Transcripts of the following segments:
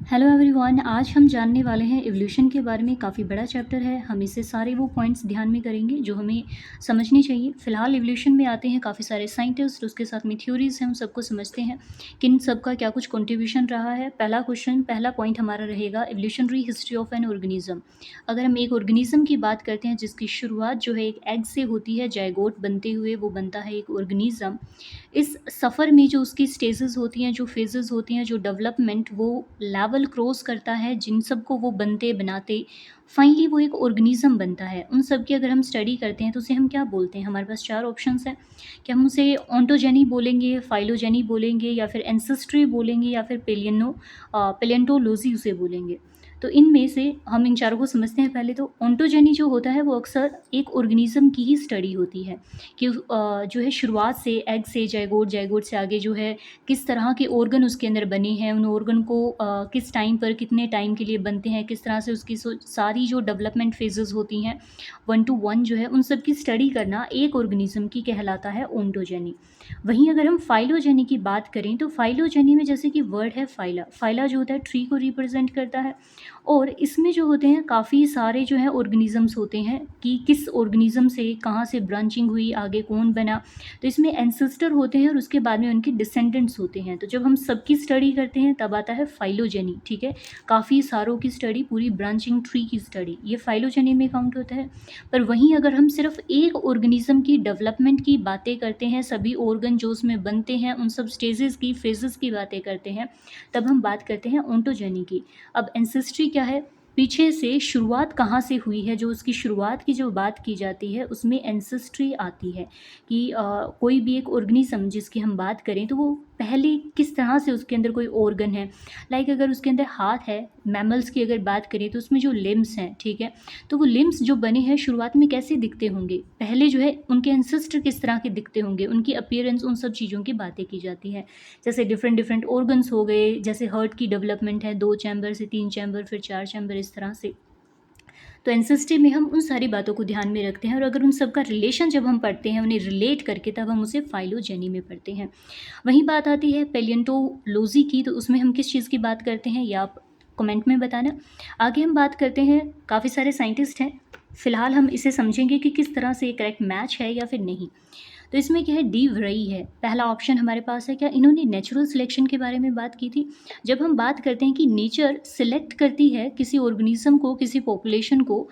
Hello everyone, आज हम जानने वाले हैं एवोल्यूशन के बारे में। काफ़ी बड़ा चैप्टर है। हम इससे सारे वो पॉइंट्स ध्यान में करेंगे जो हमें समझने चाहिए। फिलहाल एवोल्यूशन में आते हैं काफ़ी सारे साइंटिस्ट, उसके साथ में थ्योरीज हैं, हम सबको समझते हैं कि इन सब का क्या कुछ कंट्रीब्यूशन रहा है। पहला पॉइंट हमारा रहेगा evolutionary history of an organism. अगर हम एक ऑर्गेनिज्म की बात करते हैं जिसकी शुरुआत जो है एक एग से होती है, जायगोट बनते हुए वो बनता है एक ऑर्गेनिज्म। इस सफ़र में जो उसकी स्टेजेस होती हैं, जो फेजेस होती हैं, जो डेवलपमेंट वो लेवल क्रॉस करता है, जिन सब को वो बनते बनाते फाइनली वो एक ऑर्गेनिज्म बनता है। उन सब की अगर हम स्टडी करते हैं तो उसे हम क्या बोलते हैं? हमारे पास चार ऑप्शंस हैं कि हम उसे ऑन्टोजेनी बोलेंगे, फाइलोजेनी बोलेंगे, या फिर एंसेस्ट्री बोलेंगे, या फिर पेलियंटोलॉजी उसे बोलेंगे। तो इनमें से हम इन चारों को समझते हैं। पहले तो ऑन्टोजेनी जो होता है वो अक्सर एक ऑर्गेनिज्म की ही स्टडी होती है कि जो है शुरुआत से एग से जाइगोट, जाइगोट से आगे जो है किस तरह के ऑर्गन उसके अंदर बने हैं, उन ऑर्गन को किस टाइम पर कितने टाइम के लिए बनते हैं, किस तरह से उसकी सारी जो डेवलपमेंट फेजेस होती हैं 1 to 1 जो है उन सब की स्टडी करना एक ऑर्गेनिज्म की कहलाता है ओंटोजेनी। वहीं अगर हम फाइलोजेनी की बात करें तो फाइलोजेनी में जैसे कि वर्ड है फाइला, फाइला जो होता है ट्री को रिप्रेजेंट करता है। और इसमें जो होते हैं काफ़ी सारे जो है ऑर्गेनिजम्स होते हैं कि किस ऑर्गेनिज्म से कहाँ से ब्रांचिंग हुई, आगे कौन बना। तो इसमें एंसेस्टर होते हैं और उसके बाद में उनके डिसेंडेंट्स होते हैं। तो जब हम सबकी स्टडी करते हैं तब आता है फाइलोजेनी। ठीक है, काफ़ी सारों की स्टडी, पूरी ब्रांचिंग ट्री की स्टडी, ये फाइलोजेनी में काउंट होता है। पर वहीं अगर हम सिर्फ एक ऑर्गेनिज्म की डेवलपमेंट की बातें करते हैं, सभी ऑर्गन जो उसमें बनते हैं उन सब स्टेजेस की, फेजेस की बातें करते हैं, तब हम बात करते हैं ओंटोजेनी की। अब एंसेस्ट्री क्या है? पीछे से शुरुआत कहाँ से हुई है, जो उसकी शुरुआत की जो बात की जाती है उसमें एंसेस्ट्री आती है कि कोई भी एक ऑर्गेनिज्म जिसकी हम बात करें तो वो पहले किस तरह से उसके अंदर कोई ऑर्गन है। लाइक अगर उसके अंदर हाथ है, मैमल्स की अगर बात करें तो उसमें जो लिम्स हैं, ठीक है, तो वो लिम्स जो बने हैं शुरुआत में कैसे दिखते होंगे, पहले जो है उनके एंसेस्टर किस तरह के दिखते होंगे, उनकी अपीयरेंस, उन सब चीज़ों की बातें की जाती है। जैसे डिफरेंट डिफरेंट ऑर्गन्स हो गए, जैसे हार्ट की डेवलपमेंट है, 2 चैम्बर से 3 चैम्बर, फिर 4 चैम्बर, इस तरह से। तो एंसेस्ट्री में हम उन सारी बातों को ध्यान में रखते हैं और अगर उन सब का रिलेशन जब हम पढ़ते हैं, उन्हें रिलेट करके, तब हम उसे फाइलोजेनी में पढ़ते हैं। वहीं बात आती है पेलियंटोलॉजी की, तो उसमें हम किस चीज़ की बात करते हैं, या आप कमेंट में बताना। आगे हम बात करते हैं, काफ़ी सारे साइंटिस्ट हैं, फिलहाल हम इसे समझेंगे कि किस तरह से ये करेक्ट मैच है या फिर नहीं। तो इसमें क्या है, डी व्रई है पहला ऑप्शन हमारे पास है। क्या इन्होंने नेचुरल सिलेक्शन के बारे में बात की थी? जब हम बात करते हैं कि नेचर सिलेक्ट करती है किसी ऑर्गेनिज्म को, किसी पॉपुलेशन को,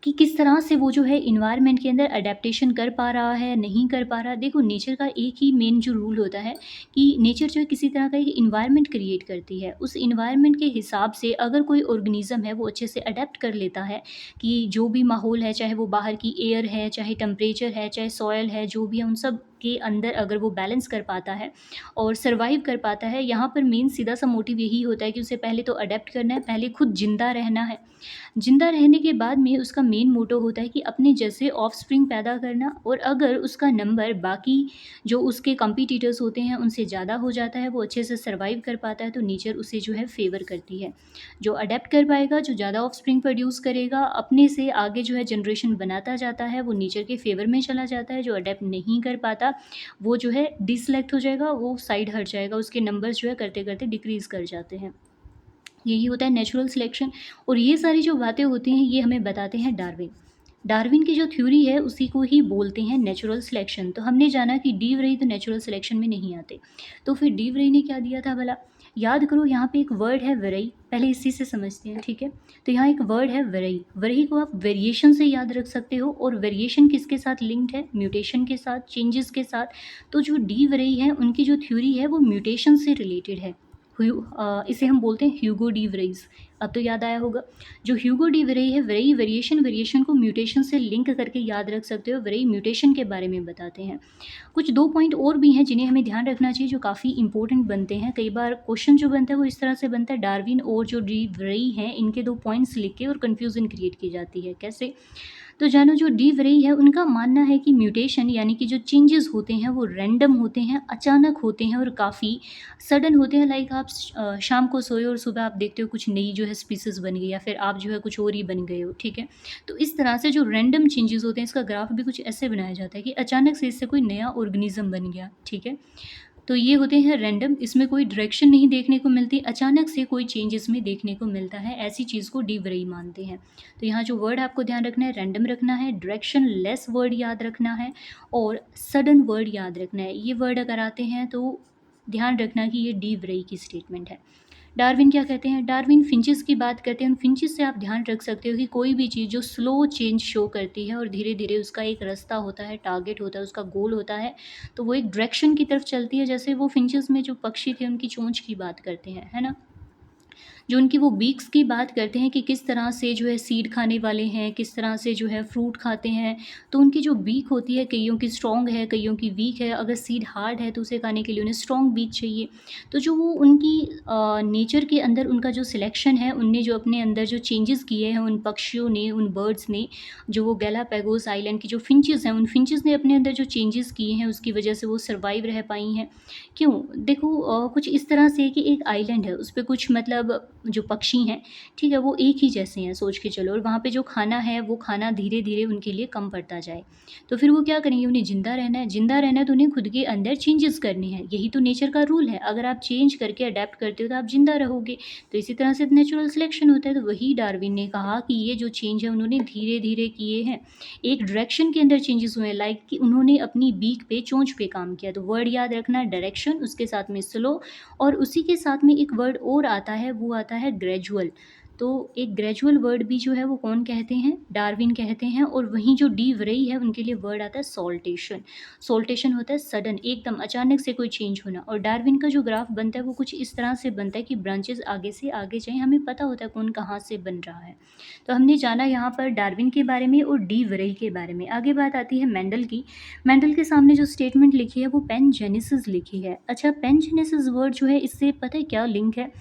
कि किस तरह से वो जो है इन्वायरमेंट के अंदर अडेप्टेशन कर पा रहा है, नहीं कर पा रहा। देखो, नेचर का एक ही मेन जो रूल होता है कि नेचर जो है किसी तरह का एक इन्वायरमेंट क्रिएट करती है। उस इन्वायरमेंट के हिसाब से अगर कोई ऑर्गेनिज्म है वो अच्छे से अडेप्ट कर लेता है कि जो भी माहौल है, चाहे वो बाहर की एयर है, चाहे टेम्परेचर है, चाहे सॉयल है, जो भी है, उन सब के अंदर अगर वो बैलेंस कर पाता है और सर्वाइव कर पाता है। यहाँ पर मेन सीधा सा मोटिव यही होता है कि उसे पहले तो अडेप्ट करना है, पहले खुद जिंदा रहना है। जिंदा रहने के बाद में उसका मेन मोटो होता है कि अपने जैसे ऑफस्प्रिंग पैदा करना, और अगर उसका नंबर बाकी जो उसके कॉम्पिटिटर्स होते हैं उनसे ज़्यादा हो जाता है, वो अच्छे से सर्वाइव कर पाता है, तो नेचर उसे जो है फेवर करती है। जो अडेप्ट कर पाएगा, जो ज़्यादा ऑफस्प्रिंग प्रोड्यूस करेगा, अपने से आगे जो है जनरेशन बनाता जाता है, वो नेचर के फेवर में चला जाता है। जो अडेप्ट नहीं कर पाता वो जो है डिसलेक्ट हो जाएगा, वो साइड हट जाएगा, उसके नंबर्स जो है करते करते डिक्रीज़ कर जाते हैं। यही होता है नेचुरल सिलेक्शन। और ये सारी जो बातें होती हैं ये हमें बताते हैं डार्विन। डार्विन की जो थ्योरी है उसी को ही बोलते हैं नेचुरल सिलेक्शन। तो हमने जाना कि डी व्रई तो नेचुरल सिलेक्शन में नहीं आते, तो फिर डी व्रई ने क्या दिया था भला? याद करो, यहाँ पे एक वर्ड है वेरई, पहले इसी से समझते हैं, ठीक है। तो यहाँ एक वर्ड है वेरई, वेरई को आप वेरिएशन से याद रख सकते हो, और वेरिएशन किसके साथ लिंक्ड है? म्यूटेशन के साथ, चेंजेस के साथ। तो जो डी व्रई है उनकी जो थ्योरी है वो म्यूटेशन से रिलेटेड है। इसे हम बोलते हैं ह्यूगो डी व्रेइज। अब तो याद आया होगा। जो ह्यूगो डी व्रेई है, व्रेई वेरिएशन, वेरिएशन को म्यूटेशन से लिंक करके याद रख सकते हो। व्रेई म्यूटेशन के बारे में बताते हैं। कुछ 2 पॉइंट और भी हैं जिन्हें हमें ध्यान रखना चाहिए, जो काफ़ी इंपॉर्टेंट बनते हैं। कई बार क्वेश्चन जो बनता है वो इस तरह से बनता है, डार्विन और जो डी व्रेई हैं इनके 2 पॉइंट्स लिख के और कन्फ्यूजन क्रिएट की जाती है। कैसे? तो जानो, जो डी व्रेई है उनका मानना है कि म्यूटेशन यानी कि जो चेंजेस होते हैं वो रैंडम होते हैं, अचानक होते हैं और काफ़ी सडन होते हैं। लाइक आप शाम को सोए और सुबह आप देखते हो कुछ नई जो है स्पीसीज बन गई, या फिर आप जो है कुछ और ही बन गए हो, ठीक है। तो इस तरह से जो रैंडम चेंजेस होते हैं, इसका ग्राफ भी कुछ ऐसे बनाया जाता है कि अचानक से इससे कोई नया ऑर्गेनिज्म बन गया, ठीक है। तो ये होते हैं रैंडम, इसमें कोई डायरेक्शन नहीं देखने को मिलती, अचानक से कोई चेंज इसमें देखने को मिलता है, ऐसी चीज़ को डिवरई मानते हैं। तो यहाँ जो वर्ड आपको ध्यान रखना है, रैंडम रखना है, डायरेक्शन लेस वर्ड याद रखना है और सडन वर्ड याद रखना है। ये वर्ड अगर आते हैं तो ध्यान रखना कि ये डिवरई की स्टेटमेंट है। डार्विन क्या कहते हैं? डार्विन फिंचेस की बात करते हैं। उन फिंचेस से आप ध्यान रख सकते हो कि कोई भी चीज़ जो स्लो चेंज शो करती है और धीरे-धीरे उसका एक रास्ता होता है, टारगेट होता है, उसका गोल होता है, तो वो एक डायरेक्शन की तरफ चलती है। जैसे वो फिंचेस में जो पक्षी थे उनकी चोंच की बात करते हैं, है ना? जो उनकी वो बीक्स की बात करते हैं कि किस तरह से जो है सीड खाने वाले हैं, किस तरह से जो है फ्रूट खाते हैं, तो उनकी जो बीक होती है कइयों की स्ट्रॉन्ग है, कइयों की वीक है। अगर सीड हार्ड है तो उसे खाने के लिए उन्हें स्ट्रॉन्ग बीक चाहिए। तो जो वो उनकी नेचर के अंदर उनका जो सिलेक्शन है, उनने जो अपने अंदर जो चेंजेस किए हैं उन पक्षियों ने, उन बर्ड्स ने, जो वो गैलापागोस आइलैंड की जो फिंचेस हैं, उन फिंचेस ने अपने अंदर जो चेंजेस किए हैं उसकी वजह से वो सर्वाइव रह पाई हैं। क्यों? देखो कुछ इस तरह से कि एक आइलैंड है, उस पे कुछ मतलब जो पक्षी हैं, ठीक है, वो एक ही जैसे हैं, सोच के चलो, और वहाँ पे जो खाना है, वो खाना धीरे-धीरे उनके लिए कम पड़ता जाए। तो फिर वो क्या करेंगे? उन्हें ज़िंदा रहना है तो उन्हें खुद के अंदर चेंजेस करने हैं। यही तो नेचर का रूल है। अगर आप चेंज करके अडैप्ट करते हो तो आप ज़िंदा रहोगे। तो इसी तरह से नेचुरल सिलेक्शन होता है। तो वही डार्विन ने कहा कि ये जो चेंज है उन्होंने धीरे-धीरे किए हैं। एक डायरेक्शन के अंदर चेंजेस हुए हैं, लाइक कि उन्होंने अपनी बीक पे, चोंच पे काम किया। तो वर्ड याद रखना डायरेक्शन, उसके साथ में स्लो, और उसी के साथ में एक वर्ड और आता है, वो आता है ग्रेजुअल। तो एक ग्रेजुअल वर्ड भी जो है वो कौन कहते हैं? डार्विन कहते हैं। और वहीं जो डी व्रेई है उनके लिए वर्ड आता है सॉल्टेशन। सॉल्टेशन होता है सडन, एकदम अचानक से कोई चेंज होना। और डार्विन का जो ग्राफ बनता है वो कुछ इस तरह से बनता है कि ब्रांचेस आगे से आगे जाएँ, हमें पता होता है कौन कहाँ से बन रहा है। तो हमने जाना यहाँ पर डार्विन के बारे में और डी व्रेई के बारे में। आगे बात आती है मेंडल की। मेंडल के सामने जो स्टेटमेंट लिखी है वो पेनजेनेसिस लिखी है। अच्छा, पेनजेनेसिस वर्ड जो है इससे पता है क्या लिंक है?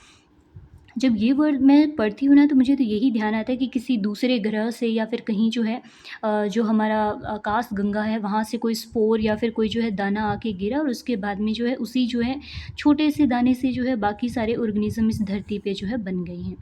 जब ये वर्ड मैं पढ़ती हूँ ना तो मुझे तो यही ध्यान आता है कि किसी दूसरे ग्रह से या फिर कहीं जो है जो हमारा आकाशगंगा है वहाँ से कोई स्पोर या फिर कोई जो है दाना आके गिरा, और उसके बाद में जो है उसी जो है छोटे से दाने से जो है बाकी सारे ऑर्गेनिज्म इस धरती पे जो है बन गए हैं।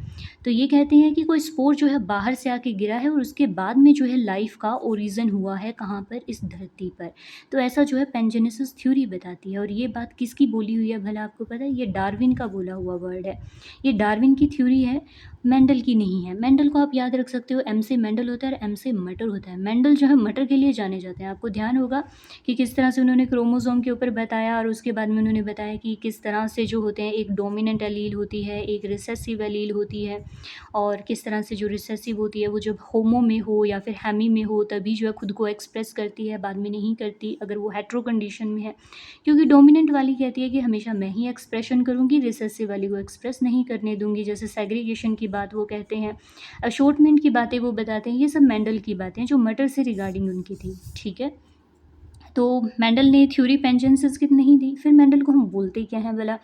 तो ये कहते हैं कि कोई स्पोर जो है बाहर से आके गिरा है और उसके बाद में जो है लाइफ का ओरिजिन हुआ है कहाँ पर? इस धरती पर। तो ऐसा जो है पेनजेनेसिस थ्योरी बताती है। और ये बात किसकी बोली हुई है भला आपको पता है? ये डार्विन का बोला हुआ वर्ड है। ये डार्विन की थ्योरी है, मेंडल की नहीं है। मेंडल को आप याद रख सकते हो, एम से मेंडल होता है और एम से मटर होता है। मेंडल जो है मटर के लिए जाने जाते हैं। आपको ध्यान होगा कि किस तरह से उन्होंने क्रोमोसोम के ऊपर बताया, और उसके बाद में उन्होंने बताया कि किस तरह से जो होते हैं, एक डोमिनेंट एलील होती है, एक रिसेसिव एलील होती है, और किस तरह से जो रिसेसिव होती है वो जब होमो में हो या फिर हेमी में हो तभी जो है खुद को एक्सप्रेस करती है, बाद में नहीं करती अगर वो हेट्रो कंडीशन में है। क्योंकि डोमिनेंट वाली कहती है कि हमेशा मैं ही एक्सप्रेशन करूँगी, रिसेसिव वाली को एक्सप्रेस नहीं करने दूँगी। जैसे सेग्रीगेशन की बात वो कहते हैं, अशॉर्टमेंट की बातें वो बताते हैं। ये सब मेंडल की बातें हैं जो मटर से रिगार्डिंग उनकी थी, ठीक है। तो मेंडल ने थ्योरी पेंजेनेसिस की नहीं दी। फिर मेंडल को हम बोलते क्या हैं भला?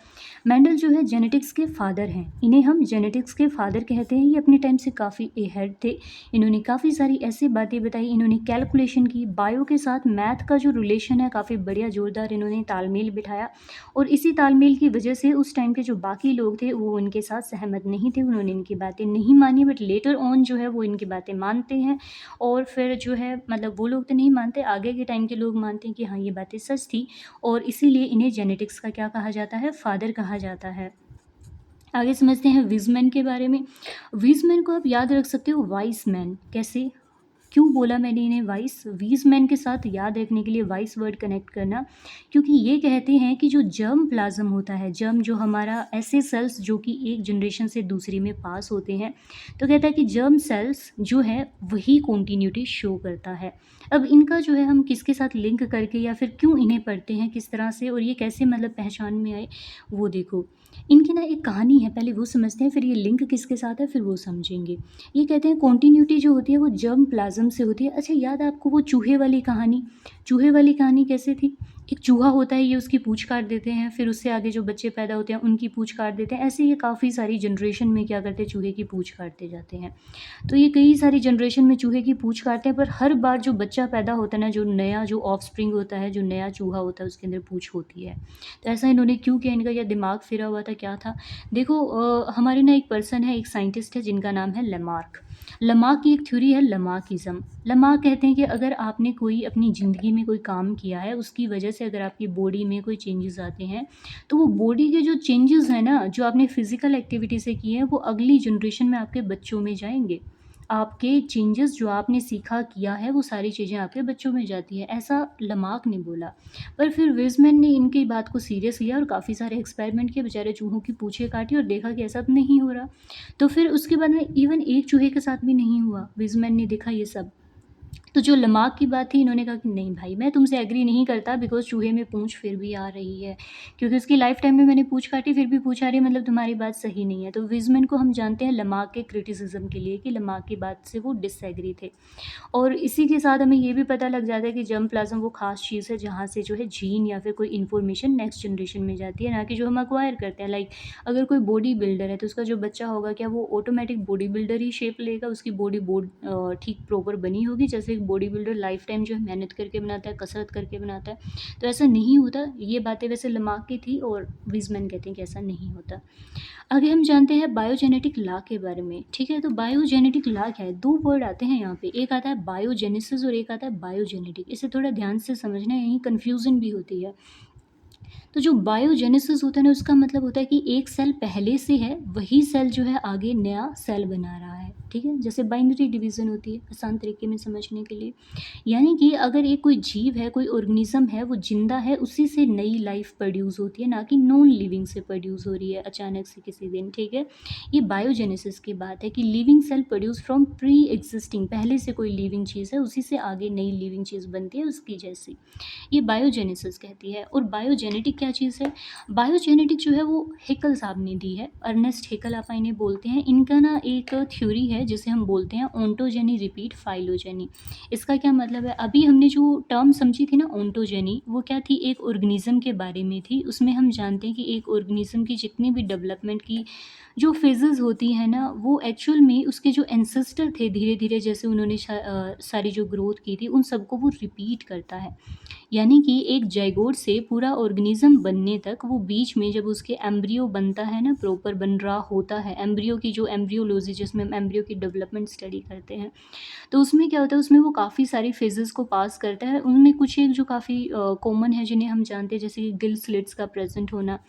मेंडल जो है जेनेटिक्स के फादर हैं। इन्हें हम जेनेटिक्स के फादर कहते हैं। ये अपने टाइम से काफ़ी अहेड थे। इन्होंने काफ़ी सारी ऐसी बातें बताई, इन्होंने कैलकुलेशन की, बायो के साथ मैथ का जो रिलेशन है काफ़ी बढ़िया ज़ोरदार इन्होंने तालमेल बिठाया। और इसी तालमेल की वजह से उस टाइम के जो बाकी लोग थे वो उनके साथ सहमत नहीं थे, उन्होंने इनकी बातें नहीं मानी। बट लेटर ऑन जो है वो इनकी बातें मानते हैं। और फिर जो है मतलब वो लोग तो नहीं मानते, आगे के टाइम के लोग मानते हैं कि हाँ ये बातें सच थी, और इसीलिए इन्हें जेनेटिक्स का क्या कहा जाता है? फादर कहा जाता है। आगे समझते हैं विज़मैन के बारे में। विज़मैन को आप याद रख सकते हो वाइस मैन। कैसे? क्यों बोला मैंने इन्हें वाइस? वीज़ मैन के साथ याद रखने के लिए वाइस वर्ड कनेक्ट करना, क्योंकि ये कहते हैं कि जो जर्म प्लाज्म होता है, जर्म जो हमारा ऐसे सेल्स जो कि एक जनरेशन से दूसरी में पास होते हैं, तो कहता है कि जर्म सेल्स जो है वही कॉन्टिन्यूटी शो करता है। अब इनका जो है हम किसके साथ लिंक करके या फिर क्यों इन्हें पढ़ते हैं, किस तरह से, और ये कैसे मतलब पहचान में आए, वो देखो। इनकी ना एक कहानी है, पहले वो समझते हैं, फिर ये लिंक किसके साथ है फिर वो समझेंगे। ये कहते हैं कॉन्टिन्यूटी जो होती है वो जर्म प्लाज्म से होती है। अच्छा, याद है आपको वो चूहे वाली कहानी? चूहे वाली कहानी कैसे थी? एक चूहा होता है, ये उसकी पूँछ काट देते हैं, फिर उससे आगे जो बच्चे पैदा होते हैं उनकी पूँछ काट देते हैं। ऐसे ये काफ़ी सारी जनरेशन में क्या करते हैं? चूहे की पूँछ काटते जाते हैं। तो ये कई सारी जनरेशन में चूहे की पूँछ काटते हैं, पर हर बार जो बच्चा पैदा होता है ना, जो नया जो ऑफस्प्रिंग होता है, जो नया चूहा होता है उसके अंदर पूँछ होती है। तो ऐसा इन्होंने क्यों किया? इनका या दिमाग फिरा हुआ था, क्या था? देखो हमारे ना एक पर्सन है, एक साइंटिस्ट है जिनका नाम है लमार्क। लमार्क की एक थ्योरी है लमार्किज़्म। लमार्क कहते हैं कि अगर आपने कोई अपनी ज़िंदगी में कोई काम किया है, उसकी वजह से अगर आपकी बॉडी में कोई चेंजेज़ आते हैं, तो वो बॉडी के जो चेंजेज़ हैं ना, जो आपने फ़िज़िकल एक्टिविटी से किए हैं, वो अगली जनरेशन में आपके बच्चों में जाएँगे। आपके चेंजेस जो आपने सीखा किया है, वो सारी चीज़ें आपके बच्चों में जाती है, ऐसा लमार्क ने बोला। पर फिर विज़मैन ने इनकी बात को सीरियस लिया और काफ़ी सारे एक्सपेरिमेंट किए, बेचारे चूहों की पूँछें काटी और देखा कि ऐसा तो नहीं हो रहा। तो फिर उसके बाद में इवन एक चूहे के साथ भी नहीं हुआ, विज़मैन ने देखा ये सब। तो जो लमार्क की बात थी, इन्होंने कहा कि नहीं भाई, मैं तुमसे एग्री नहीं करता, बिकॉज़ चूहे में पूँछ फिर भी आ रही है, क्योंकि उसकी लाइफ टाइम में मैंने पूँछ काटी फिर भी पूँछ आ रही है, मतलब तुम्हारी बात सही नहीं है। तो विज़मैन को हम जानते हैं लमार्क के क्रिटिसिज़्म के लिए, कि लमार्क की बात से वो डिसएग्री थे। और इसी के साथ हमें ये भी पता लग जाता है कि जर्म प्लाज़्म वो ख़ास चीज़ है जहाँ से जो है जीन या फिर कोई इन्फॉर्मेशन नेक्स्ट जनरेशन में जाती है, ना कि जो हम एक्वायर करते हैं। लाइक अगर कोई बॉडी बिल्डर है, तो उसका जो बच्चा होगा, क्या वो ऑटोमेटिक बॉडी बिल्डर ही शेप लेगा? उसकी बॉडी ठीक प्रॉपर बनी होगी, जैसे एक बॉडी बिल्डर लाइफ टाइम जो है मेहनत करके बनाता है, कसरत करके बनाता है। तो ऐसा नहीं होता। ये बातें वैसे लमार्क की थी और विज़मैन कहते हैं कि ऐसा नहीं होता। आगे हम जानते हैं बायोजेनेटिक लॉ के बारे में, ठीक है? तो बायोजेनेटिक लॉ क्या है? 2 वर्ड आते हैं यहाँ पे, एक आता है बायोजेनेसिस और एक आता है बायोजेनेटिक। इसे थोड़ा ध्यान से समझना है, यहीं कन्फ्यूज़न भी होती है। तो जो बायोजेनेसिस होता है ना, उसका मतलब होता है कि एक सेल पहले से है, वही सेल जो है आगे नया सेल बना रहा है, ठीक है? जैसे बाइनरी डिवीज़न होती है, आसान तरीके में समझने के लिए। यानी कि अगर एक कोई जीव है, कोई ऑर्गेनिज़्म है, वो ज़िंदा है, उसी से नई लाइफ़ प्रोड्यूस होती है, ना कि नॉन लिविंग से प्रोड्यूस हो रही है अचानक से किसी दिन, ठीक है? ये बायोजेनेसिस की बात है कि living cell produce from pre existing, पहले से कोई लिविंग चीज़ है, उसी से आगे नई लिविंग चीज़ बनती है उसकी जैसी। ये बायोजेनेसिस कहती है। और बायोजेनेटिक क्या चीज़ है? बायोजेनेटिक जो है वो हेकल साहब ने दी है, अर्नेस्ट हेकल आप इन्हें बोलते हैं। इनका ना एक थ्योरी है जिसे हम बोलते हैं ओंटोजेनी रिपीट फाइलोजेनी। इसका क्या मतलब है? अभी हमने जो टर्म समझी थी ना ओंटोजेनी, वो क्या थी? एक ऑर्गेनिज्म के बारे में थी। उसमें हम जानते हैं कि एक ऑर्गेनिज्म की जितनी भी डेवलपमेंट की जो फेजेस होती हैं ना, वो एक्चुअल में उसके जो एंसेस्टर थे, धीरे धीरे जैसे उन्होंने सारी जो ग्रोथ की थी, उन सबको वो रिपीट करता है। यानी कि एक ज़ाइगोट से पूरा ऑर्गेनिज़्म बनने तक, वो बीच में जब उसके एम्ब्रियो बनता है ना, प्रॉपर बन रहा होता है, एम्ब्रियो की जो एम्ब्रियोलॉजी जिसमें हम एम्ब्रियो की डेवलपमेंट स्टडी करते हैं, तो उसमें क्या होता है, उसमें वो काफ़ी सारी फेजेस को पास करता है। उनमें कुछ एक जो काफ़ी कॉमन है, जिन्हें हम जानते हैं, जैसे कि गिल स्लिट्स का प्रेजेंट होना,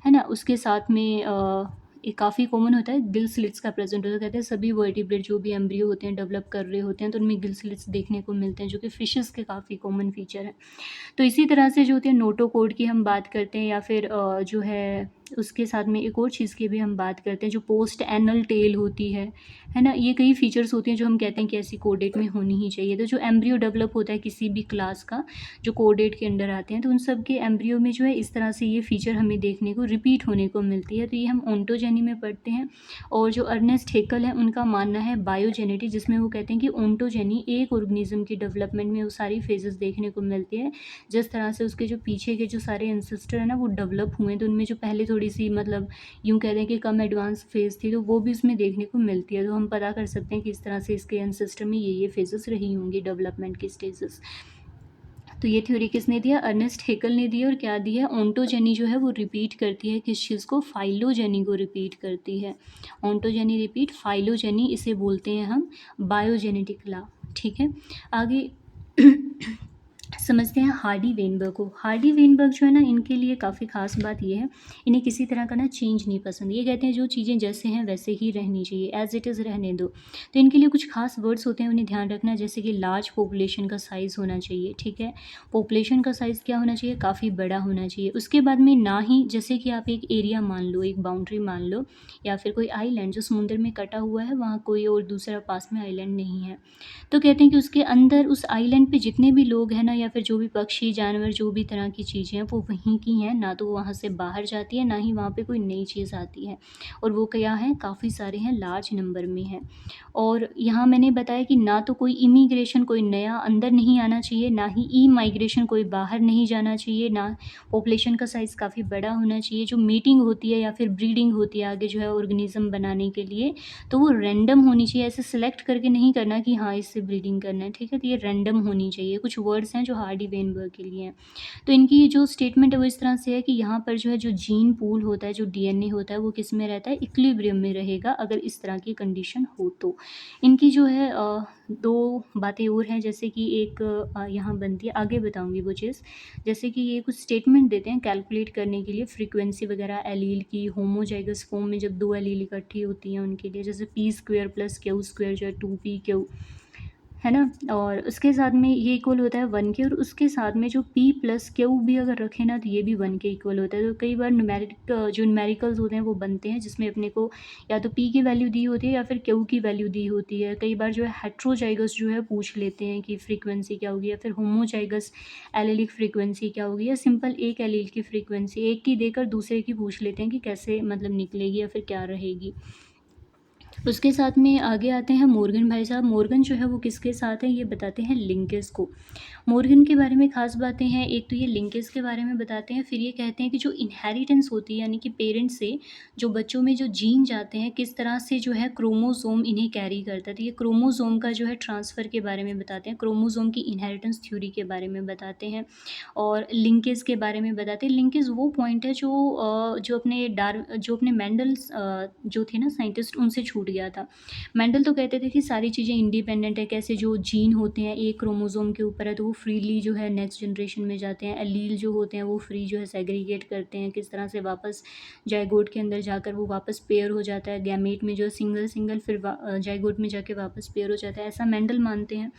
है ना? उसके साथ में ये काफ़ी कॉमन होता है, गिल स्लिट्स का प्रेजेंट होता है। कहते हैं सभी वर्टिब्रेट जो भी एम्ब्रियो होते हैं, डेवलप कर रहे होते हैं, तो उनमें गिल स्लिट्स देखने को मिलते हैं, जो कि फिशेस के काफ़ी कॉमन फीचर है। तो इसी तरह से जो होती है नोटोकोड की हम बात करते हैं, या फिर जो है उसके साथ में एक और चीज़ की भी हम बात करते हैं, जो पोस्ट एनल टेल होती है ना? ये कई फीचर्स होती हैं जो हम कहते हैं कि ऐसी कोडेट में होनी ही चाहिए। तो जो एम्ब्रियो डेवलप होता है किसी भी क्लास का, जो कोडेट के अंडर आते हैं, तो उन सब के एम्ब्रियो में जो है इस तरह से ये फीचर हमें देखने को रिपीट होने को मिलती है। तो ये हम ओंटोजेनी में पढ़ते हैं। और जो अर्नेस्ट हेकल है, उनका मानना है बायोजेनेटिक, जिसमें वो कहते हैं कि ओंटोजेनी एक ऑर्गेनिज्म की डेवलपमेंट में वो सारी फेजेस देखने को मिलती है, जिस तरह से उसके जो पीछे के जो सारे एंसेस्टर हैं ना, वो डेवलप हुए, तो उनमें जो पहले थोड़ी सी मतलब यूँ कह दें कि कम एडवांस फेज़ थी, तो वो भी उसमें देखने को मिलती है। तो हम पता कर सकते हैं कि इस तरह से इसके एंसेस्टर में ये फेजेस रही होंगी, डेवलपमेंट की स्टेजेस। तो ये थ्योरी किसने दिया? अर्नेस्ट हेकल ने दी। और क्या दिया? ओंटोजेनी जो है वो रिपीट करती है किस चीज़ को? फाइलोजेनी को रिपीट करती है। ओंटोजेनी रिपीट फाइलोजेनी, इसे बोलते हैं हम बायोजेनेटिक लॉ, ठीक है? आगे समझते हैं हार्डी वेनबर्ग को। हार्डी वेनबर्ग जो है ना, इनके लिए काफ़ी ख़ास बात ये है, इन्हें किसी तरह का ना चेंज नहीं पसंद। ये कहते हैं जो चीज़ें जैसे हैं वैसे ही रहनी चाहिए, एज़ इट इज़ रहने दो। तो इनके लिए कुछ खास वर्ड्स होते हैं, उन्हें ध्यान रखना, जैसे कि लार्ज पॉपुलेशन का साइज़ होना चाहिए, ठीक है? पॉपुलेशन का साइज़ क्या होना चाहिए? काफ़ी बड़ा होना चाहिए। उसके बाद में ना ही, जैसे कि आप एक एरिया मान लो, एक बाउंड्री मान लो, या फिर कोई आइलैंड जो समुद्र में कटा हुआ है, वहाँ कोई और दूसरा पास में आइलैंड नहीं है, तो कहते हैं कि उसके अंदर उस आइलैंड पे जितने भी लोग हैं ना, या फिर जो भी पक्षी जानवर जो भी तरह की चीज़ें हैं, वो वहीं की हैं, ना तो वो वहाँ से बाहर जाती है, ना ही वहाँ पे कोई नई चीज़ आती है। और वो क्या है? काफ़ी सारे हैं, लार्ज नंबर में हैं। और यहाँ मैंने बताया कि ना तो कोई इमिग्रेशन, कोई नया अंदर नहीं आना चाहिए, ना ही ई माइग्रेशन, कोई बाहर नहीं जाना चाहिए, ना पॉपुलेशन का साइज़ काफ़ी बड़ा होना चाहिए। जो मीटिंग होती है या फिर ब्रीडिंग होती है आगे जो है ऑर्गेनिज्म बनाने के लिए, तो वो रैंडम होनी चाहिए। ऐसे सिलेक्ट करके नहीं करना कि हाँ इससे ब्रीडिंग करना है, ठीक है? तो ये रैंडम होनी चाहिए। कुछ वर्ड्स हैं जो हार्डी वेनबर्ग के लिए हैं। तो इनकी जो स्टेटमेंट है वो इस तरह से है कि यहाँ पर जो है जो जीन पूल होता है, जो डीएनए होता है, वो किस में रहता है, इक्विलिब्रियम में रहेगा अगर इस तरह की कंडीशन हो तो। इनकी जो है 2 बातें और हैं, जैसे कि एक यहाँ बनती है, आगे बताऊँगी वो चीज़। जैसे कि ये कुछ स्टेटमेंट देते हैं कैलकुलेट करने के लिए फ्रीक्वेंसी वगैरह एलील की होमोजाइगस फॉर्म में जब 2 एलील इकट्ठी होती हैं उनके लिए, जैसे P square plus Q square जो है 2pq, है ना? और उसके साथ में ये इक्वल होता है 1 के, और उसके साथ में जो p प्लस क्यू भी अगर रखें ना तो ये भी 1 के इक्वल होता है। तो कई बार जो न्यूमेरिकल्स होते हैं वो बनते हैं जिसमें अपने को या तो p की वैल्यू दी होती है या फिर q की वैल्यू दी होती है। कई बार जो है हेट्रोजाइगस जो है पूछ लेते हैं कि फ्रीक्वेंसी क्या होगी, या फिर होमोजाइगस एलीलिक फ्रीक्वेंसी क्या होगी, या सिंपल एक एलील की फ्रीक्वेंसी एक की देकर दूसरे की पूछ लेते हैं कि कैसे मतलब निकलेगी या फिर क्या रहेगी। उसके साथ में आगे आते हैं मॉर्गन भाई साहब। मॉर्गन जो है वो किसके साथ है, ये बताते हैं लिंकेज को। मॉर्गन के बारे में ख़ास बातें हैं, एक तो ये लिंकेज के बारे में बताते हैं, फिर ये कहते हैं कि जो इनहेरिटेंस होती है यानी कि पेरेंट्स से जो बच्चों में जो जीन जाते हैं किस तरह से जो है क्रोमोसोम इन्हें कैरी करता है। तो ये क्रोमोसोम का जो है ट्रांसफ़र के बारे में बताते हैं, क्रोमोसोम की इनहेरिटेंस थ्योरी के बारे में बताते हैं और लिंकेज के बारे में बताते हैं। लिंकेज वो पॉइंट है जो अपने मेंडल्स जो थे ना साइंटिस्ट, उनसे छूट गया था। मेंडल तो कहते थे कि सारी चीज़ें इंडिपेंडेंट है, कैसे जो जीन होते हैं एक क्रोमोसोम के ऊपर है तो वो फ्रीली जो है नेक्स्ट जनरेशन में जाते हैं, एलील जो होते हैं वो फ्री जो है सेग्रीगेट करते हैं, किस तरह से वापस जाइगोट के अंदर जाकर वो वापस पेयर हो जाता है, गैमेट में जो है सिंगल सिंगल, फिर जाइगोट में जाके वापस पेयर हो जाता है, ऐसा मेंडल मानते हैं।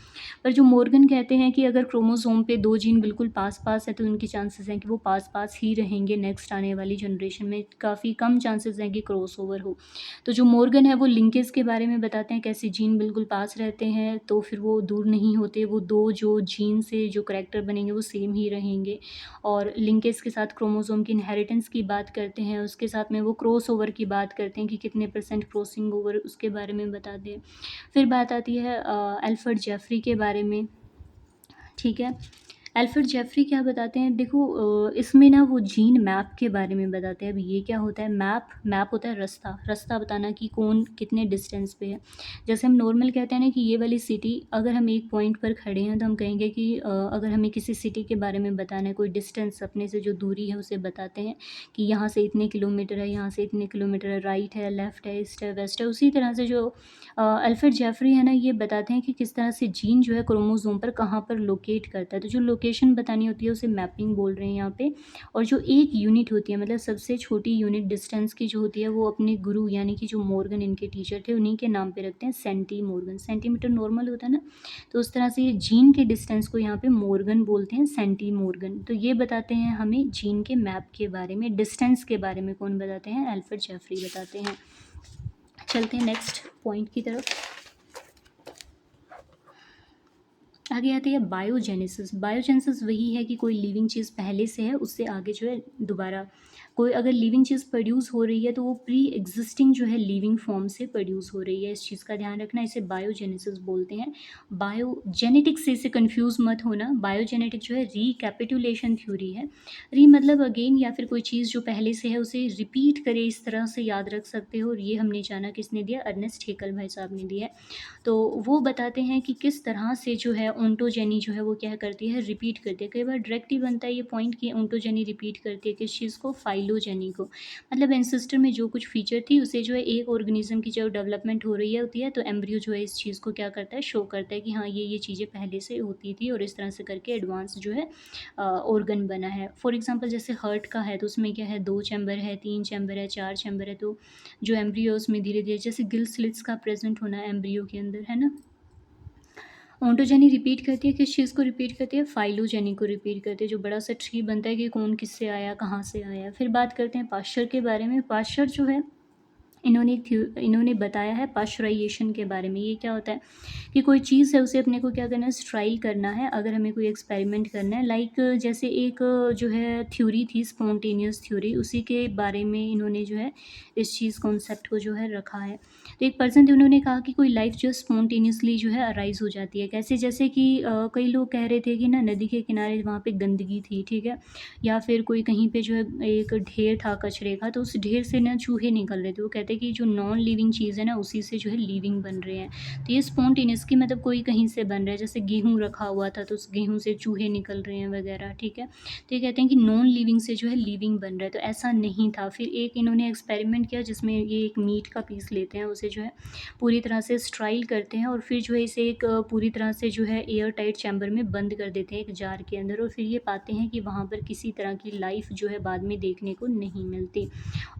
पर जो मॉर्गन कहते हैं कि अगर क्रोमोसोम पे 2 जीन बिल्कुल पास पास है तो उनके चांसेस हैं कि वो पास पास ही रहेंगे नेक्स्ट आने वाली जनरेशन में, काफ़ी कम चांसेस हैं कि क्रॉस ओवर हो। तो जो मॉर्गन है वो लिंकेज के बारे में बताते हैं, कैसे जीन बिल्कुल पास रहते हैं तो फिर वो दूर नहीं होते, वो 2 जो जीन से जो करैक्टर बनेंगे वो सेम ही रहेंगे। और लिंकेज के साथ क्रोमोसोम की इनहेरिटेंस की बात करते हैं, उसके साथ में वो क्रॉस ओवर की बात करते हैं कि कितने % क्रॉसिंग ओवर उसके बारे में बताते हैं। फिर बात आती है अल्फ्रेड जेफरी के बारे में, ठीक है। अल्फ्रेड जेफरी क्या बताते हैं, देखो इसमें ना वो जीन मैप के बारे में बताते हैं। अब ये क्या होता है, मैप होता है रास्ता, रास्ता बताना कि कौन कितने डिस्टेंस पे है। जैसे हम नॉर्मल कहते हैं ना कि ये वाली सिटी, अगर हम एक पॉइंट पर खड़े हैं तो हम कहेंगे कि अगर हमें किसी सिटी के बारे में बताना है, कोई डिस्टेंस अपने से जो दूरी है उसे बताते हैं कि यहाँ से इतने किलोमीटर है, यहाँ से इतने किलोमीटर है, राइट है, लेफ़्ट है, ईस्ट है, वेस्ट है। उसी तरह से जो अल्फ्रेड जेफरी है ना, ये बताते हैं कि किस तरह से जीन जो है क्रोमोसोम पर कहाँ पर लोकेट करता है। तो जो लोकेशन बतानी होती है उसे मैपिंग बोल रहे हैं यहाँ पे। और जो एक यूनिट होती है, मतलब सबसे छोटी यूनिट डिस्टेंस की जो होती है, वो अपने गुरु यानी कि जो मॉर्गन इनके टीचर थे उन्हीं के नाम पे रखते हैं, सेंटी मॉर्गन। सेंटीमीटर नॉर्मल होता है ना, तो उस तरह से ये जीन के डिस्टेंस को यहाँ पे मॉर्गन बोलते हैं, सेंटी मॉर्गन। तो ये बताते हैं हमें जीन के मैप के बारे में। डिस्टेंस के बारे में कौन बताते हैं, अल्फ्रेड जेफरी बताते हैं। चलते हैं नेक्स्ट पॉइंट की तरफ। आगे आती है बायोजेनेसिस। बायोजेनेसिस वही है कि कोई लिविंग चीज़ पहले से है, उससे आगे जो है दोबारा कोई अगर लिविंग चीज़ प्रोड्यूस हो रही है तो वो प्री एग्जिस्टिंग जो है लिविंग फॉर्म से प्रोड्यूस हो रही है। इस चीज़ का ध्यान रखना, इसे बायोजेनेसिस बोलते हैं। बायोजेनेटिक से इसे कंफ्यूज मत होना। बायोजेनेटिक जो है रिकैपिटुलेशन थ्योरी है। री मतलब अगेन, या फिर कोई चीज़ जो पहले से है उसे रिपीट करे, इस तरह से याद रख सकते हो। और ये हमने जाना किसने दिया, अर्नेस्ट हेकल भाई साहब ने दिया है। तो वो बताते हैं कि किस तरह से जो है ओंटोजेनी जो है वो क्या करती है, रिपीट करती है। कई बार डायरेक्ट ही बनता है ये पॉइंट कि ओंटोजेनी रिपीट करती है किस चीज़ को, फाइलोजेनी को। मतलब एंसेस्टर में जो कुछ फीचर थी उसे जो है एक ऑर्गेनिज्म की जब डेवलपमेंट हो रही है होती है तो एम्ब्रियो जो है इस चीज़ को क्या करता है, शो करता है कि हाँ ये चीज़ें पहले से होती थी और इस तरह से करके एडवांस जो है ऑर्गन बना है। फॉर एग्जांपल जैसे हार्ट का है तो उसमें क्या है, 2 चैम्बर है, 3 चैम्बर है, 4 चैम्बर है। तो जो एम्ब्रियो उसमें धीरे धीरे, जैसे गिल स्लिट्स का प्रेजेंट होना एम्ब्रियो के अंदर, है ना। ओंटोजेनी रिपीट करती है, किस चीज़ को रिपीट करती है, फाइलोजेनी को रिपीट करती है। जो बड़ा सा ट्री बनता है कि कौन किससे आया, कहाँ से आया। फिर बात करते हैं पाश्चर के बारे में। पाश्चर जो है इन्होंने बताया है पाश्चराइजेशन के बारे में। ये क्या होता है कि कोई चीज़ है उसे अपने को क्या करना है, स्ट्राइल करना है अगर हमें कोई एक्सपेरिमेंट करना है। लाइक जैसे एक जो है थ्योरी थी स्पॉन्टेनियस थ्योरी, उसी के बारे में इन्होंने जो है इस चीज़ कॉन्सेप्ट को जो है रखा है। तो एक पर्सन थे, उन्होंने कहा कि कोई लाइफ जो स्पॉन्टेनियसली जो है अराइज हो जाती है। कैसे, जैसे कि कई लोग कह रहे थे कि ना नदी के किनारे वहाँ पे गंदगी थी, ठीक है, या फिर कोई कहीं पे जो है एक ढेर था कचरे का, तो उस ढेर से ना चूहे निकल रहे थे। वो कहते कहते हैं कि जो नॉन लिविंग चीज़ है ना उसी से जो है लिविंग बन रहे हैं। तो ये स्पॉन्टेनियस कि मतलब कोई कहीं से बन रहा है, जैसे गेहूँ रखा हुआ था तो उस गेहूँ से चूहे निकल रहे हैं वगैरह, ठीक है। तो ये कहते हैं कि नॉन लिविंग से जो है लिविंग बन रहा है, तो ऐसा नहीं था। फिर एक इन्होंने एक्सपेरिमेंट किया जिसमें ये एक मीट का पीस लेते हैं, उसे जो है पूरी तरह से स्ट्राइल करते हैं और फिर जो है इसे एक पूरी तरह से जो है एयर टाइट चैम्बर में बंद कर देते हैं एक जार के अंदर, और फिर ये पाते हैं कि वहाँ पर किसी तरह की लाइफ जो है बाद में देखने को नहीं मिलती।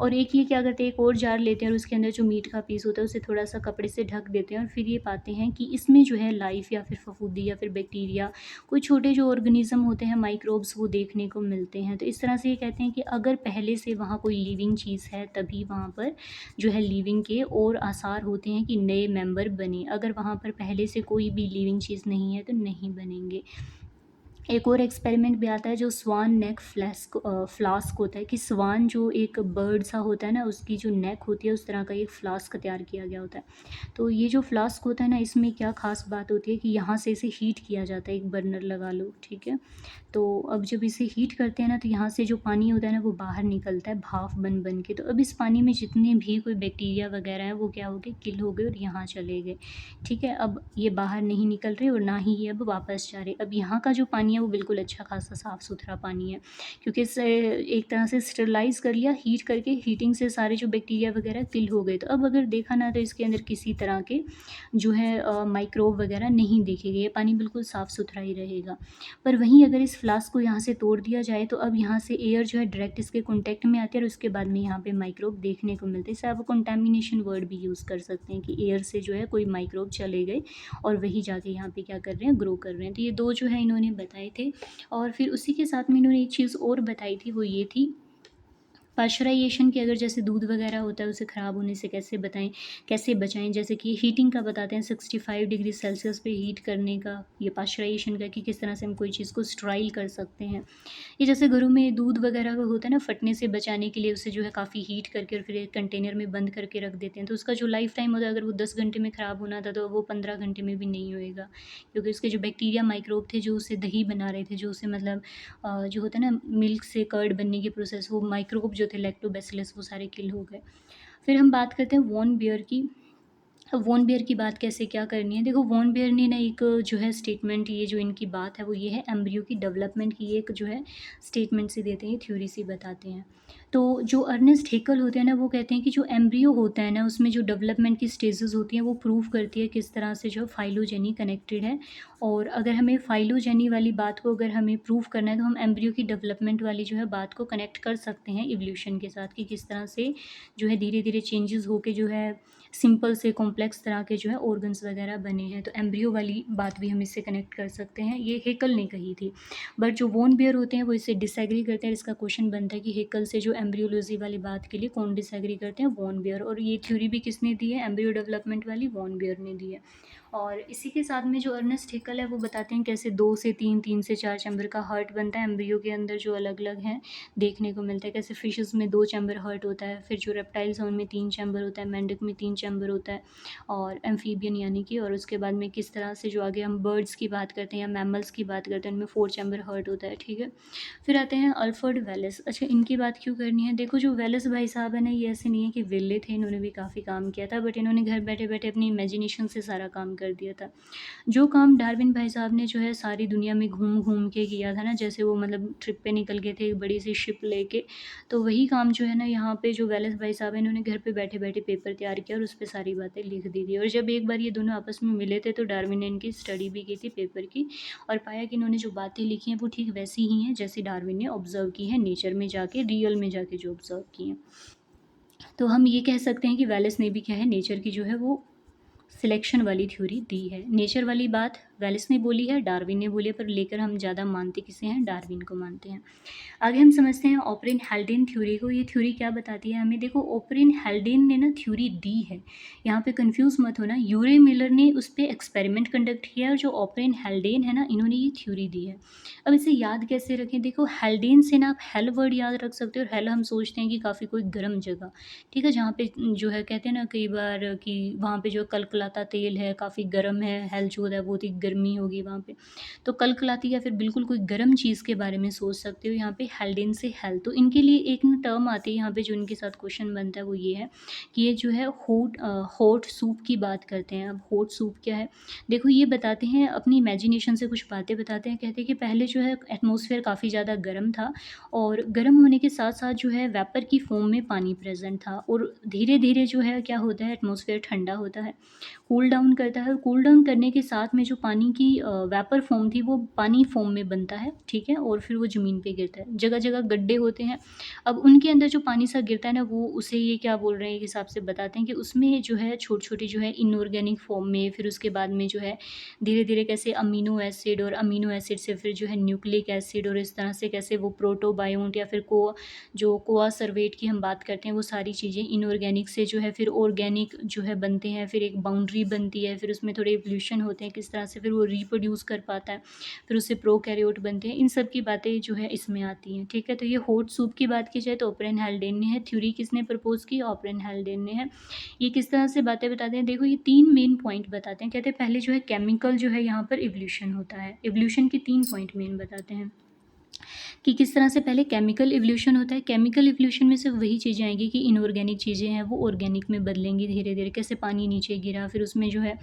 और एक ये क्या करते हैं, एक और जार लेते हैं और उसके अंदर जो मीट का पीस होता है उसे थोड़ा सा कपड़े से ढक देते हैं और फिर ये पाते हैं कि इसमें जो है लाइफ या फिर फफूंदी या फिर बैक्टीरिया, कोई छोटे जो ऑर्गेनिज्म होते हैं माइक्रोब्स, वो देखने को मिलते हैं। तो इस तरह से ये कहते हैं कि अगर पहले से वहाँ कोई लिविंग चीज़ है तभी वहाँ पर जो है लिविंग के और आसार होते हैं कि नए मेंबर बने। अगर वहाँ पर पहले से कोई भी लिविंग चीज़ नहीं है तो नहीं बनेंगे। एक और एक्सपेरिमेंट भी आता है जो स्वान नेक फ्लास्क होता है, कि स्वान जो एक बर्ड सा होता है ना, उसकी जो नेक होती है उस तरह का एक फ्लास्क तैयार किया गया होता है। तो ये जो फ्लास्क होता है ना, इसमें क्या ख़ास बात होती है कि यहाँ से इसे हीट किया जाता है, एक बर्नर लगा लो, ठीक है। तो अब जब इसे हीट करते हैं ना तो यहाँ से जो पानी होता है ना वो बाहर निकलता है भाप बन बन के। तो अब इस पानी में जितने भी कोई बैक्टीरिया वगैरह है वो क्या हो गए, किल हो गए और यहाँ चले गए, ठीक है। अब ये बाहर नहीं निकल रहे और ना ही ये अब वापस जा रहे। अब यहाँ का जो पानी है वो बिल्कुल अच्छा खासा साफ़ सुथरा पानी है, क्योंकि इसे एक तरह से स्टरलाइज कर लिया हीट करके, हीटिंग से सारे जो बैक्टीरिया वगैरह किल हो गए। तो अब अगर देखा ना तो इसके अंदर किसी तरह के जो है माइक्रोब वगैरह नहीं देखे गए, ये पानी बिल्कुल साफ़ सुथरा ही रहेगा। पर वहीं अगर इस फ्लास्क को यहाँ से तोड़ दिया जाए तो अब यहाँ से एयर जो है डायरेक्ट इसके कॉन्टैक्ट में आती है और उसके बाद में यहाँ पे माइक्रोब देखने को मिलते हैं। इसे आप कंटामिनेशन वर्ड भी यूज़ कर सकते हैं कि एयर से जो है कोई माइक्रोब चले गए और वही जाके यहाँ पे क्या कर रहे हैं, ग्रो कर रहे हैं। तो ये दो जो है इन्होंने बताए थे। और फिर उसी के साथ में इन्होंने एक चीज़ और बताई थी, वो ये थी पाश्चराइजेशन, की अगर जैसे दूध वगैरह होता है उसे ख़राब होने से कैसे बचाएं, जैसे कि हीटिंग का बताते हैं 65 डिग्री सेल्सियस पे हीट करने का, ये पाश्चराइजेशन का, कि किस तरह से हम कोई चीज़ को स्ट्राइल कर सकते हैं। ये जैसे घरों में दूध वगैरह का होता है ना, फटने से बचाने के लिए उसे जो है काफ़ी हीट करके और फिर एक कंटेनर में बंद करके रख देते हैं, तो उसका जो लाइफ टाइम होता है अगर वो 10 घंटे में ख़राब होना था तो वो 15 घंटे में भी नहीं होएगा, क्योंकि उसके जो बैक्टीरिया माइक्रोब थे जो उसे दही बना रहे थे, जो उसे मतलब जो होता है ना मिल्क से कर्ड बनने की प्रोसेस, वो माइक्रोब जो थे लैक्टोबैसिलस वो सारे किल हो गए। फिर हम बात करते हैं वॉन बियर की। अब वॉन बियर की बात कैसे क्या करनी है, देखो वॉन बियर ने ना एक जो है स्टेटमेंट, ये जो इनकी बात है वो ये है, एम्ब्रियो की डेवलपमेंट की एक जो है स्टेटमेंट सी देते हैं, थ्योरी सी बताते हैं। तो जो अर्नेस्ट हेकल होते हैं ना वो कहते हैं कि जो एम्ब्रियो होता है ना उसमें जो डेवलपमेंट की स्टेजेस होती हैं वो प्रूव करती है किस तरह से जो फाइलोजेनी कनेक्टेड है। और अगर हमें फाइलोजेनी वाली बात को अगर हमें प्रूव करना है तो हम एम्ब्रियो की डेवलपमेंट वाली जो है बात को कनेक्ट कर सकते हैं इवोल्यूशन के साथ, कि किस तरह से जो है धीरे धीरे चेंजेस होके जो है सिंपल से कॉम्प्लेक्स तरह के जो है ऑर्गन्स वगैरह बने हैं। तो एम्ब्रियो वाली बात भी हम इससे कनेक्ट कर सकते हैं, ये हेकल ने कही थी। बट जो वॉन बियर होते हैं वो इससे डिसएग्री करते हैं। इसका क्वेश्चन बनता है कि हेकल से जो एम्ब्रियोलॉजी वाली बात के लिए कौन डिसएग्री करते हैं, वॉन बियर। और ये थ्योरी भी किसने दी है, एम्ब्रियो डेवलपमेंट वाली वॉन बियर ने दी है। और इसी के साथ में जो अर्नेस्ट हेकल है वो बताते हैं कैसे 2 से 3, 3 से 4 चैम्बर का हार्ट बनता है एम्ब्रियो के अंदर, जो अलग अलग हैं देखने को मिलता है। कैसे फिशेस में 2 चैम्बर हार्ट होता है, फिर जो रेप्टाइल्स हैं उनमें 3 चैम्बर होता है, मेंढक में 3 चैम्बर होता है, और एम्फीबियन यानी कि, और उसके बाद में किस तरह से जो आगे हम बर्ड्स की बात करते हैं या मैमल्स की बात करते हैं उनमें 4 चैम्बर हार्ट होता है, ठीक है। फिर आते हैं अल्फ्रेड वेलेस। अच्छा, इनकी बात क्यों करनी है, देखो जो वेलेस भाई साहब है ना, ये ऐसे नहीं है कि विले थे, इन्होंने भी काफ़ी काम किया था, बट इन्होंने घर बैठे बैठे अपनी इमेजिनेशन से सारा काम कर दिया था। जो काम डार्विन भाई साहब ने जो है सारी दुनिया में घूम घूम के किया था ना, जैसे वो मतलब ट्रिप पे निकल गए थे एक बड़ी सी शिप लेके, तो वही काम जो है ना यहाँ पे जो वेलेस भाई साहब है इन्होंने घर पे बैठे बैठे पेपर तैयार किया और उस पर सारी बातें लिख दी थी। और जब एक बार ये दोनों आपस में मिले थे तो डार्विन ने इनकी स्टडी भी की थी पेपर की, और पाया कि इन्होंने जो बातें लिखी हैं वो ठीक वैसी ही हैं जैसे डार्विन ने ऑब्जर्व की है नेचर में जाके, रियल में जाके जो ऑब्जर्व की हैं। तो हम ये कह सकते हैं कि वेलेस ने भी क्या है, नेचर की जो है वो सिलेक्शन वाली थ्योरी दी है। नेचर वाली बात वेलिस ने बोली है, डार्विन ने बोली है, पर लेकर हम ज़्यादा मानते किसे हैं, डार्विन को मानते हैं। आगे हम समझते हैं ओपरेन हेल्डेन थ्योरी को। ये थ्योरी क्या बताती है हमें, देखो ओपरेन हेल्डेन ने ना थ्योरी दी है, यहाँ पे कंफ्यूज मत होना, यूरे मिलर ने उस पर एक्सपेरिमेंट कंडक्ट किया है और जो ओपरेन हेल्डेन है ना इन्होंने ये थ्योरी दी है। अब इसे याद कैसे रखें, देखो हेल्डेन से ना आप हेल वर्ड याद रख सकते हो, और हेल हम सोचते हैं कि काफ़ी कोई गर्म जगह, ठीक है, जहाँ पे जो है कहते हैं ना कई बार कि वहाँ पे जो कल कलकलाता तेल है, काफ़ी गर्म है, हेल जो होता है बहुत ही गर्मी होगी वहाँ पे। तो कलकलाती या फिर बिल्कुल कोई गर्म चीज़ के बारे में सोच सकते हो यहाँ पे हेल्डेन से हेल। तो इनके लिए एक ना टर्म आती है यहाँ पे जो इनके साथ क्वेश्चन बनता है वो ये है कि ये जो है हॉट सूप की बात करते हैं। अब हॉट सूप क्या है? देखो ये बताते हैं अपनी इमेजिनेशन से कुछ बातें बताते हैं, कहते हैं कि पहले जो है एटमॉस्फेयर काफ़ी ज़्यादा गर्म था और गर्म होने के साथ-साथ जो है वेपर की फ़ॉर्म में पानी प्रेज़ेंट था और धीरे-धीरे जो है क्या होता है एटमॉस्फेयर ठंडा होता है, कूल डाउन करता है और कूल डाउन करने के साथ में जो पानी की वेपर फ़ॉर्म थी वो पानी फ़ॉर्म में बनता है, ठीक है? और फिर वो ज़मीन पे गिरता है। जगह-जगह गड्ढे होते हैं। अब उनके अंदर जो पानी सा गिरता है ना वो उसे ये क्या बोल रहे हैं एक हिसाब से बताते हैं कि उसमें जो है छोटी-छोटी जो है इनऑर्गेनिक फ़ॉर्म में फिर उसके बाद में जो है धीरे-धीरे कैसे अमीनो एसिड और अमीनो एसिड से फिर जो है न्यूक्लिक एसिड और इस तरह से कैसे वो प्रोटोबायोन्ट या फिर जो कोआसर्वेट की हम बात करते हैं वो सारी चीज़ें इनऑर्गेनिक से जो है फिर ऑर्गेनिक जो है बनते हैं, फिर एक बाउंड्री बनती है, फिर उसमें थोड़े इवोल्यूशन होते हैं किस तरह से फिर वो रिप्रोड्यूस कर पाता है, फिर उससे प्रोकैरियोट बनते हैं। इन सब की बातें जो है इसमें आती हैं, ठीक है? तो ये हॉट सूप की बात की जाए तो ओपरेन हेल्डेन ने है, थ्योरी किसने प्रपोज़ की? ओपरेन हेल्डेन ने है। ये किस तरह से बातें बताते हैं? देखो ये 3 मेन पॉइंट बताते हैं। कहते हैं पहले जो है केमिकल जो है यहाँ पर इवोल्यूशन होता है। इवोल्यूशन के 3 पॉइंट मेन बताते हैं कि किस तरह से पहले केमिकल इवोल्यूशन होता है। केमिकल इवोल्यूशन में सिर्फ वही चीज़ें आएँगी कि इनऑर्गेनिक चीज़ें हैं वो ऑर्गेनिक में बदलेंगी धीरे-धीरे। कैसे पानी नीचे गिरा, फिर उसमें जो है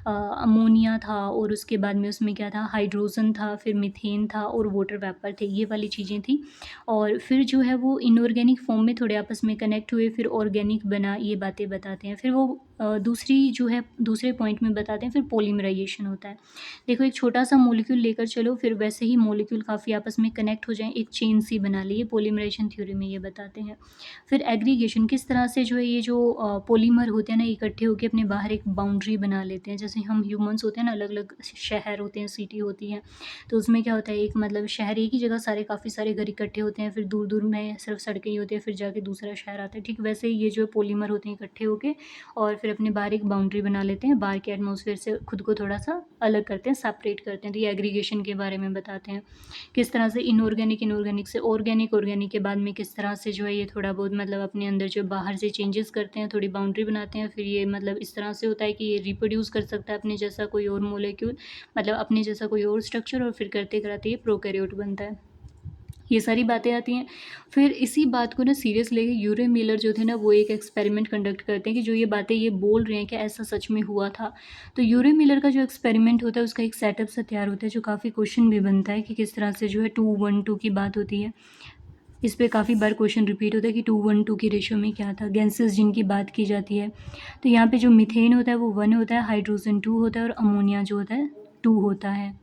अमोनिया था और उसके बाद में उसमें क्या था हाइड्रोजन था, फिर मीथेन था और वाटर वेपर थे, ये वाली चीज़ें थी। और फिर जो है वो इनऑर्गेनिक फॉर्म में थोड़े आपस में कनेक्ट हुए, फिर ऑर्गेनिक बना, ये बातें बताते हैं। फिर वो दूसरी जो है दूसरे पॉइंट में बताते हैं फिर पॉलीमराइज़ेशन होता है। देखो एक छोटा-सा मॉलिक्यूल लेकर चलो, फिर वैसे ही मॉलिक्यूल काफ़ी आपस में कनेक्ट हो जाएँ, एक चेन सी बना ली, ये पॉलीमराइज़ेशन थ्योरी में ये बताते हैं। फिर एग्रीगेशन किस तरह से जो है ये जो पॉलीमर होते हैं ना इकट्ठे होके अपने बाहर एक बाउंड्री बना लेते हैं। जैसे हम ह्यूमन्स होते हैं ना, अलग-अलग शहर होते हैं, सिटी होती है, तो उसमें क्या होता है एक मतलब शहर एक ही जगह सारे काफ़ी सारे घर इकट्ठे होते हैं, फिर दूर-दूर में सिर्फ सड़कें ही होती हैं, फिर जाके दूसरा शहर आता है। ठीक वैसे ही ये जो पॉलीमर होते हैं इकट्ठे होके और फिर अपने बाहर एक बाउंड्री बना लेते हैं, बाहर के एटमॉस्फेयर से खुद को थोड़ा-सा अलग करते हैं, सेपरेट करते हैं। तो ये एग्रीगेशन के बारे में बताते हैं। किस तरह से इनऑर्गेनिक से ऑर्गेनिक के बाद में किस तरह से जो है ये थोड़ा बहुत मतलब अपने अंदर जो बाहर से चेंजेस करते हैं, थोड़ी बाउंड्री बनाते हैं, फिर ये मतलब इस तरह से होता है कि ये रिप्रोड्यूस कर सकता है अपने जैसा कोई और मॉलिक्यूल, मतलब अपने जैसा कोई और स्ट्रक्चर और फिर करते-कराते ये प्रोकैरियोट बनता है। ये सारी बातें आती हैं। फिर इसी बात को ना सीरियस लेके यूरे मिलर जो थे ना वो एक एक्सपेरिमेंट कंडक्ट करते हैं कि जो ये बातें ये बोल रहे हैं कि ऐसा सच में हुआ था। तो यूरे मिलर का जो एक्सपेरिमेंट होता है उसका एक सेटअप सा तैयार होता है जो काफ़ी क्वेश्चन भी बनता है कि किस तरह से जो है 2-1-2 की बात होती है। इस पे काफ़ी बार क्वेश्चन रिपीट होता है कि 2-1-2 की रेशियो में क्या था, गैसेस जिनकी बात की जाती है। तो यहाँ पे जो मीथेन होता है वो 1 होता है, हाइड्रोजन 2 होता है और अमोनिया जो होता है 2 होता है।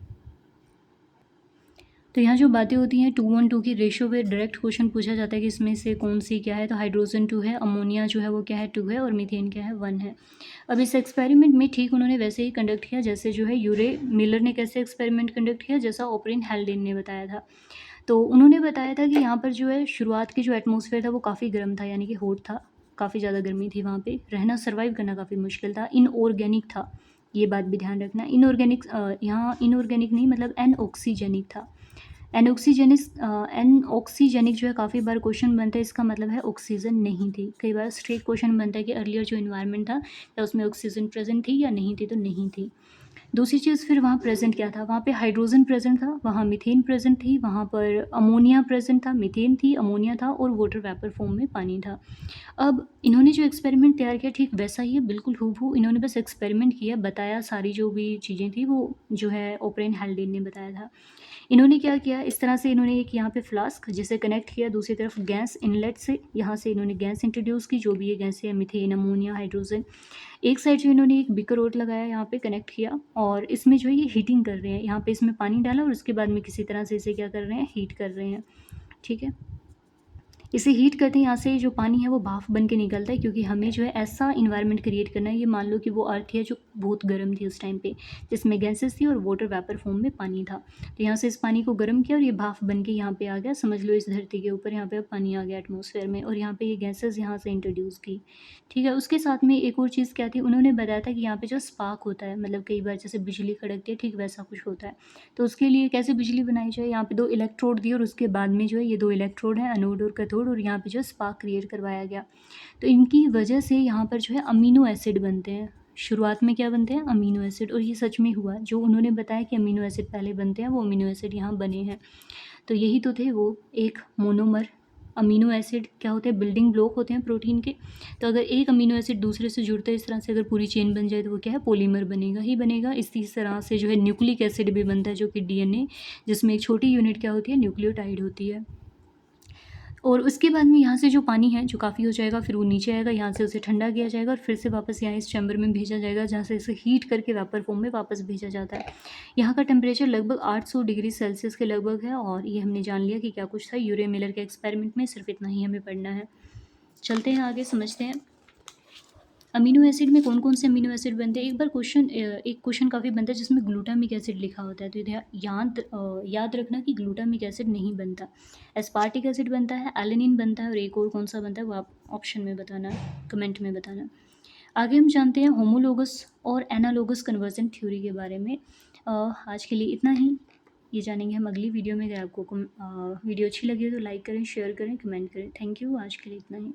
तो यहाँ जो बातें होती हैं 2-1-2 की रेशियो पे डायरेक्ट क्वेश्चन पूछा जाता है कि इसमें से कौन सी क्या है, तो हाइड्रोजन 2 है, अमोनिया जो है वो क्या है 2 है और मीथेन क्या है 1 है। अब इस एक्सपेरिमेंट में ठीक उन्होंने वैसे ही कंडक्ट किया जैसे जो है यूरे मिलर ने कैसे एक्सपेरिमेंट कंडक्ट किया, जैसा ओपरेन हेल्डेन ने बताया था। तो उन्होंने बताया था कि यहाँ पर जो है शुरुआत की जो एटमॉस्फेयर था वो काफ़ी गर्म था, यानी कि हॉट था, काफ़ी ज़्यादा गर्मी थी वहाँ पे, रहना सर्वाइव करना काफ़ी मुश्किल था, इनऑर्गेनिक था, ये बात भी ध्यान रखना। इनऑर्गेनिक यहाँ इनऑर्गेनिक नहीं मतलब एनऑक्सीजेनिक था। एनऑक्सीजेनिक जो है काफ़ी बार क्वेश्चन बनता है, इसका मतलब है ऑक्सीजन नहीं थी। कई बार स्ट्रेट क्वेश्चन बनता है कि अर्लियर जो इन्वायरमेंट था क्या उसमें ऑक्सीजन प्रेजेंट थी या नहीं थी, तो नहीं थी। दूसरी चीज़ फिर वहाँ प्रेजेंट क्या था, वहाँ पे हाइड्रोजन प्रेजेंट था, वहाँ मीथेन प्रेजेंट थी, वहाँ पर अमोनिया प्रेजेंट था, मीथेन थी, अमोनिया था और वाटर वेपर फॉर्म में पानी था। अब इन्होंने जो एक्सपेरिमेंट तैयार किया ठीक वैसा ही है, बिल्कुल हूबहू इन्होंने बस एक्सपेरिमेंट किया, बताया सारी जो भी चीज़ें थी वो जो है ओपरेन हेल्डेन ने बताया था। इन्होंने क्या किया, इस तरह से इन्होंने एक यहाँ पे फ्लास्क जिसे कनेक्ट किया दूसरी तरफ गैस इनलेट से, यहाँ से इन्होंने गैस इंट्रोड्यूस की, जो भी ये गैसें हैं मीथेन, अमोनिया, हाइड्रोजन। एक साइड जो इन्होंने एक बिकर रोड लगाया, यहाँ पे कनेक्ट किया और इसमें जो है ये हीटिंग कर रहे हैं, यहाँ पे इसमें पानी डाला और उसके बाद में किसी तरह से इसे क्या कर रहे हैं, हीट कर रहे हैं, ठीक है। इसे हीट करते हैं, यहाँ से जो पानी है वो भाप बन के निकलता है, क्योंकि हमें जो है ऐसा इन्वायरमेंट क्रिएट करना है, ये मान लो कि वो अर्थ है जो बहुत गर्म थी उस टाइम पे, जिसमें गैसेस थी और वाटर वेपर फॉर्म में पानी था। तो यहाँ से इस पानी को गर्म किया और ये भाप बन के यहाँ पे आ गया, समझ लो इस धरती के ऊपर यहाँ पे अब पानी आ गया एटमॉस्फेयर में, और यहाँ पे ये गैसेस यहाँ से इंट्रोड्यूस की, ठीक है। उसके साथ में एक और चीज़ क्या थी, उन्होंने बताया था कि यहाँ पे जो स्पार्क होता है, मतलब कई बार जैसे बिजली कड़कती है, ठीक वैसा कुछ होता है। तो उसके लिए कैसे बिजली बनाई जाए, यहाँ पे 2 इलेक्ट्रोड दिए और उसके बाद में जो है ये 2 इलेक्ट्रोड हैं, एनोड और कैथोड, और यहाँ पे जो स्पार्क क्रिएट करवाया गया। तो इनकी वजह से यहाँ पर जो है अमीनो एसिड बनते हैं, शुरुआत में क्या बनते हैं? अमीनो एसिड, और ये सच में हुआ। जो उन्होंने बताया कि अमीनो एसिड पहले बनते हैं, वो अमीनो एसिड यहाँ बने हैं। तो यही तो थे वो, एक मोनोमर। अमीनो एसिड क्या होते हैं? बिल्डिंग ब्लॉक होते हैं प्रोटीन के। तो अगर एक अमीनो एसिड दूसरे से जुड़ता है इस तरह से, अगर पूरी चेन बन जाए तो वो क्या है? पॉलीमर बनेगा ही बनेगा। इसी तरह से जो है न्यूक्लिक एसिड भी बनता है, जो कि डीएनए, जिसमें एक छोटी यूनिट क्या होती है? न्यूक्लियोटाइड होती है। और उसके बाद में यहाँ से जो पानी है जो काफ़ी हो जाएगा, फिर वो नीचे आएगा, यहाँ से उसे ठंडा किया जाएगा और फिर से वापस यहाँ इस चैम्बर में भेजा जाएगा, जहाँ से इसे हीट करके वेपर फॉर्म में वापस भेजा जाता है। यहाँ का टेम्परेचर लगभग 800 डिग्री सेल्सियस के लगभग है। और ये हमने जान लिया कि क्या कुछ था यूरे मिलर के एक्सपेरिमेंट में। सिर्फ इतना ही हमें पढ़ना है। चलते हैं आगे, समझते हैं अमीनो एसिड में कौन कौन से अमीनो एसिड बनते हैं। एक क्वेश्चन काफ़ी बनता है जिसमें ग्लूटामिक एसिड लिखा होता है, तो याद रखना कि ग्लूटामिक एसिड नहीं बनता। एस्पार्टिक एसिड बनता है, एलेनिन बनता है, और एक और कौन सा बनता है वो आप ऑप्शन में बताना, कमेंट में बताना। आगे हम जानते हैं होमोलोगस और एनालोगस कन्वर्जन थ्योरी के बारे में। आज के लिए इतना ही। ये जानेंगे हम अगली वीडियो में। अगर आपको वीडियो अच्छी लगी हो तो लाइक करें, शेयर करें, कमेंट करें। Thank you. आज के लिए इतना ही।